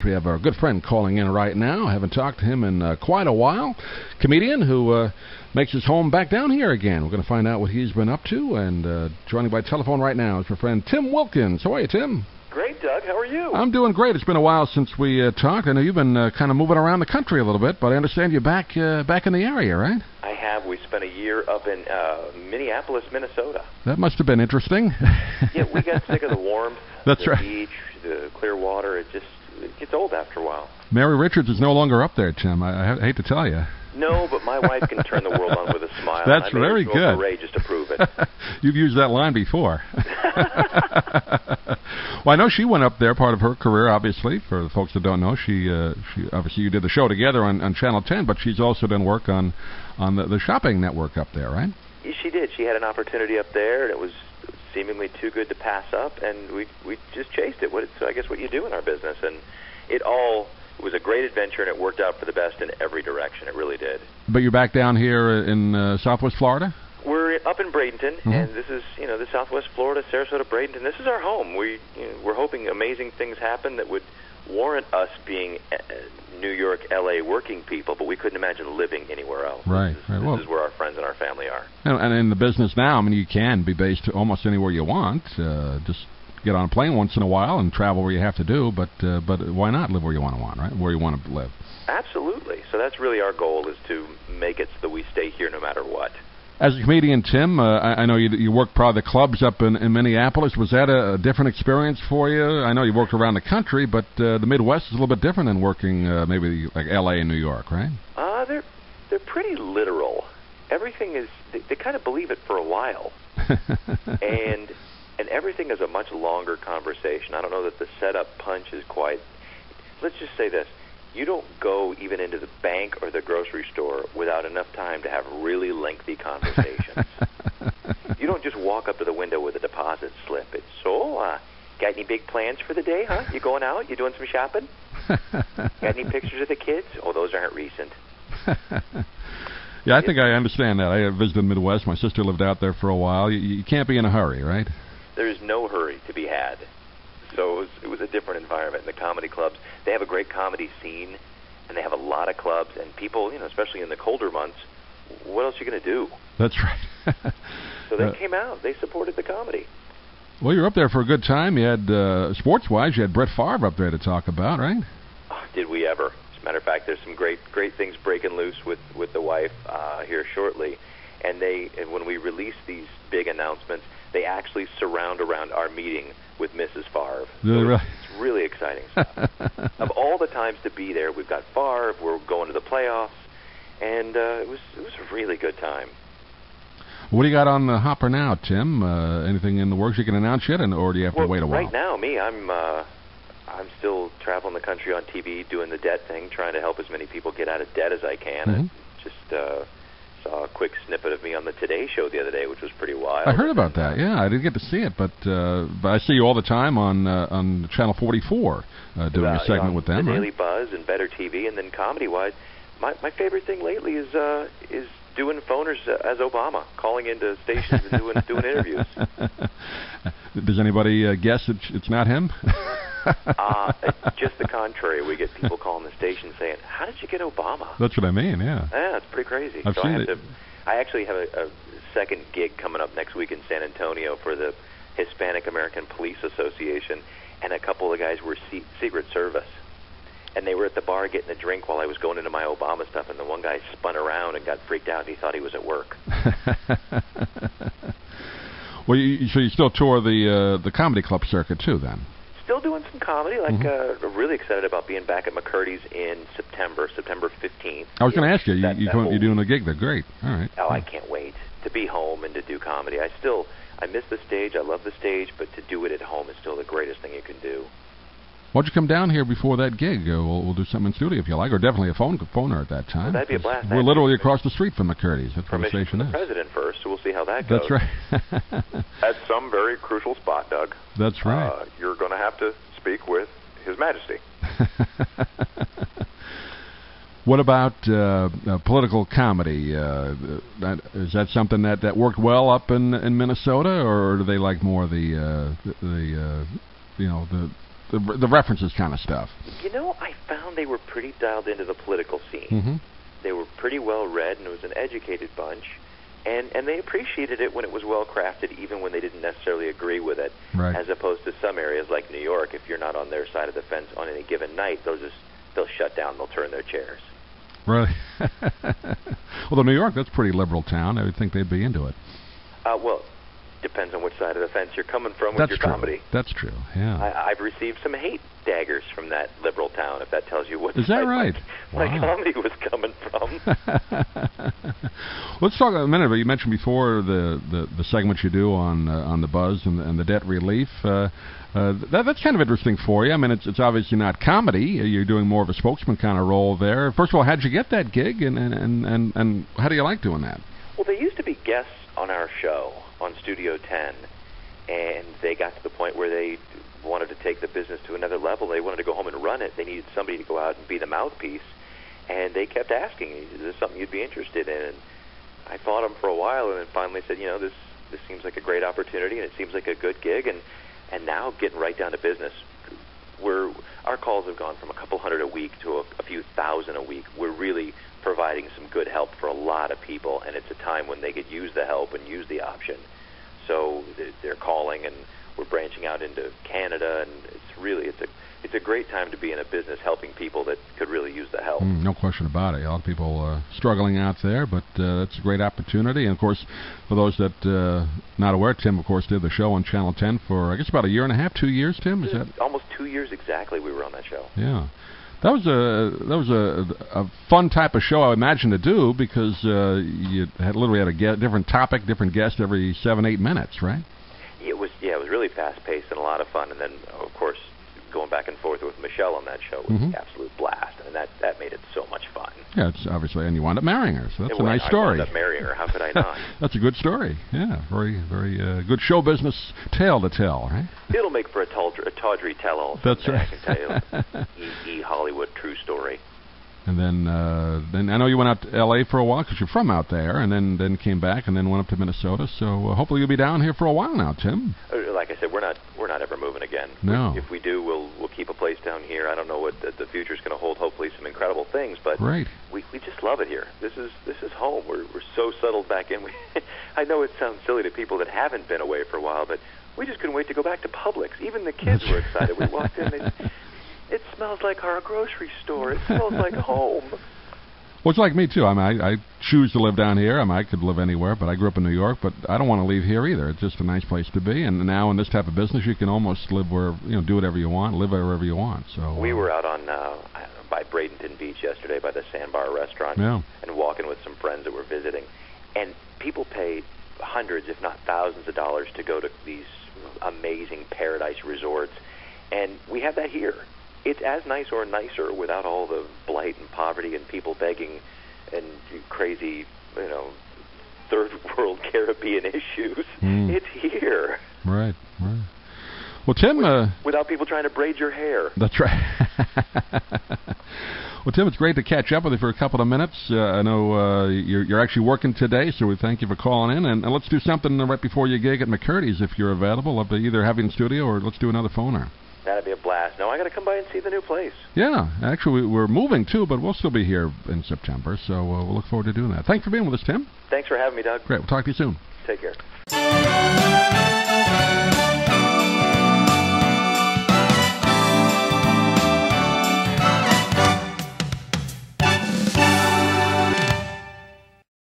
We have our good friend calling in right now. Haven't talked to him in quite a while. Comedian who makes his home back down here again. We're going to find out what he's been up to. And joining by telephone right now is my friend Tim Wilkins. How are you, Tim? Great, Doug. How are you? I'm doing great. It's been a while since we talked. I know you've been kind of moving around the country a little bit, but I understand you're back in the area, right? I have. We spent a year up in Minneapolis, Minnesota. That must have been interesting. Yeah, we got sick of the warmth, That's the right. beach, the clear water. It gets old after a while. Mary Richards is no longer up there, Tim. I hate to tell you. No, but my wife can turn the world on with a smile. That's very good. Just to prove it. You've used that line before. Well, I know she went up there, part of her career, obviously. For the folks that don't know, she obviously you did the show together on Channel 10, but she's also done work on the shopping network up there, right? She did. She had an opportunity up there, and it was seemingly too good to pass up, and we just chased it. So I guess what you do in our business, and it was a great adventure, and it worked out for the best in every direction. It really did. But you're back down here in Southwest Florida? We're up in Bradenton, and this is, the Southwest Florida, Sarasota, Bradenton. This is our home. We're hoping amazing things happen that would warrant us being New York, L.A. working people, but we couldn't imagine living anywhere else. Right. This is where our friends and our family are. And in the business now, I mean, you can be based almost anywhere you want. Just get on a plane once in a while and travel where you have to do, but why not live where you want, right? Where you want to live. Absolutely. So that's really our goal, is to make it so that we stay here no matter what. As a comedian, Tim, I know you worked probably the clubs up in Minneapolis. Was that a different experience for you? I know you worked around the country, but the Midwest is a little bit different than working maybe like L.A. and New York, right? They're pretty literal. Everything is, they kind of believe it for a while. and everything is a much longer conversation. I don't know that the setup punch is quite, let's just say this. You don't go even into the bank or the grocery store without enough time to have really lengthy conversations. You don't just walk up to the window with a deposit slip. It's, got any big plans for the day, huh? You going out? You doing some shopping? Got any pictures of the kids? Oh, those aren't recent. Yeah, I think I understand that. I visited the Midwest. My sister lived out there for a while. You can't be in a hurry, right? There is no hurry to be had. So it was a different environment. In the comedy clubs, they have a great comedy scene, and they have a lot of clubs, and people, especially in the colder months, what else are you going to do? That's right. So they came out. They supported the comedy. Well, you're up there for a good time. You had, sports-wise, you had Brett Favre up there to talk about, right? Oh, did we ever? As a matter of fact, there's some great things breaking loose with the wife here shortly. And when we release these big announcements, they actually surround around our meeting with Mrs. Favre. Really? It's really exciting stuff. Of all the times to be there, we've got Favre, we're going to the playoffs, and it was a really good time. What do you got on the hopper now, Tim? Anything in the works you can announce yet, or do you have to wait a while? Right now, I'm still traveling the country on TV, doing the debt thing, trying to help as many people get out of debt as I can. And just saw a quick snippet of me on the Today Show the other day, which was pretty wild. I heard about that. Yeah, I didn't get to see it, but I see you all the time on Channel 44 doing a segment with them. The Daily Buzz and Better TV, and then comedy-wise, my favorite thing lately is doing phoners as Obama, calling into stations and doing interviews. Does anybody guess it's not him? Just the contrary. We get people calling the station saying, "How did you get Obama?" That's what I mean. Yeah. Yeah, it's pretty crazy. I've seen it. I actually have a second gig coming up next week in San Antonio for the Hispanic American Police Association, and a couple of guys were Secret Service. And they were at the bar getting a drink while I was going into my Obama stuff, and the one guy spun around and got freaked out, and he thought he was at work. Well, so you still tour the comedy club circuit, too, then? Still doing some comedy. I'm really excited about being back at McCurdy's in September 15th. I was going to ask you, you're doing a gig there. Great. All right. Oh, I can't wait to be home and to do comedy. I miss the stage. I love the stage, but to do it at home is still the greatest thing you can do. Why don't you come down here before that gig? We'll do something in studio if you like, or definitely a phoner at that time. Well, that'd be a blast. We're literally across the street from McCurdy's. That's where the Permission station from is. the president first, so we'll see how that goes. That's right. At some very crucial spot, Doug. That's right. You're going to have to speak with His Majesty. What about political comedy? Is that something that worked well up in Minnesota, or do they like more the the references kind of stuff. You know, I found they were pretty dialed into the political scene. Mm-hmm. They were pretty well read, and it was an educated bunch. And they appreciated it when it was well crafted, even when they didn't necessarily agree with it. Right. As opposed to some areas like New York, if you're not on their side of the fence on any given night, they'll shut down, they'll turn their chairs. Really? Although New York, that's a pretty liberal town. I would think they'd be into it. Well, depends on which side of the fence you're coming from with your comedy. That's true. Yeah. I've received some hate daggers from that liberal town, if that tells you what Is that right? my comedy was coming from. Let's talk a minute. But you mentioned before the segment you do on the Buzz and the debt relief. That's kind of interesting for you. I mean, it's obviously not comedy. You're doing more of a spokesman kind of role there. First of all, how'd you get that gig, and how do you like doing that? Well, they used to be guests on our show on Studio 10, and they got to the point where they wanted to take the business to another level. They wanted to go home and run it. They needed somebody to go out and be the mouthpiece, and they kept asking me, is this something you'd be interested in? And I thought them for a while, and then finally said, this seems like a great opportunity, and it seems like a good gig, and now getting right down to business. Our calls have gone from a couple hundred a week to a few thousand a week. We're really providing some good help for a lot of people, and it's a time when they could use the help and use the option. So they're calling, and we're branching out into Canada, and it's a great time to be in a business helping people that could really use the help. No question about it. A lot of people struggling out there, but it's a great opportunity. And, of course, for those that not aware, Tim, of course, did the show on Channel 10 for, I guess, about a year and a half, 2 years, Tim? Is that almost 2 years exactly we were on that show. Yeah. That was a fun type of show, I imagine, to do, because you literally had a different topic, different guest every 7-8 minutes, right? It was really fast-paced and a lot of fun. And then, of course, going back and forth with Michelle on that show was an absolute blast, and that made it so much fun. Yeah, it's obviously, and you wound up marrying her, so that's a nice story. I wound up marrying her. How could I not? That's a good story. Yeah, very, very good show business tale to tell, right? It'll make for a tawdry tell-all. That's right. I can tell you. Hollywood true story. And then I know you went out to L.A. for a while because you're from out there, and then came back and then went up to Minnesota. So hopefully you'll be down here for a while now, Tim. Like I said, we're not ever moving again. No. If we do, we'll keep a place down here. I don't know what the future's going to hold. Hopefully some incredible things, but right. we just love it here. This is home. We're so settled back in. I know it sounds silly to people that haven't been away for a while, but we just couldn't wait to go back to Publix. Even the kids were excited. We walked in. It smells like our grocery store. It smells like home. Well, it's like me, too. I mean, I choose to live down here. I mean, I could live anywhere, but I grew up in New York, but I don't want to leave here either. It's just a nice place to be. And now in this type of business, you can almost live do whatever you want, live wherever you want. So we were out on by Bradenton Beach yesterday by the Sandbar restaurant and walking with some friends that were visiting. And people pay hundreds, if not thousands of dollars to go to these amazing paradise resorts. And we have that here. It's as nice or nicer without all the blight and poverty and people begging and crazy, third world Caribbean issues. It's here. Right. Well, Tim... without people trying to braid your hair. That's right. Well, Tim, it's great to catch up with you for a couple of minutes. I know you're actually working today, so we thank you for calling in. And let's do something right before your gig at McCurdy's if you're available. Love to either have you in studio or let's do another phoner. That'd be a blast. No, I got to come by and see the new place. Yeah, actually, we're moving too, but we'll still be here in September, so we'll look forward to doing that. Thanks for being with us, Tim. Thanks for having me, Doug. Great. We'll talk to you soon. Take care.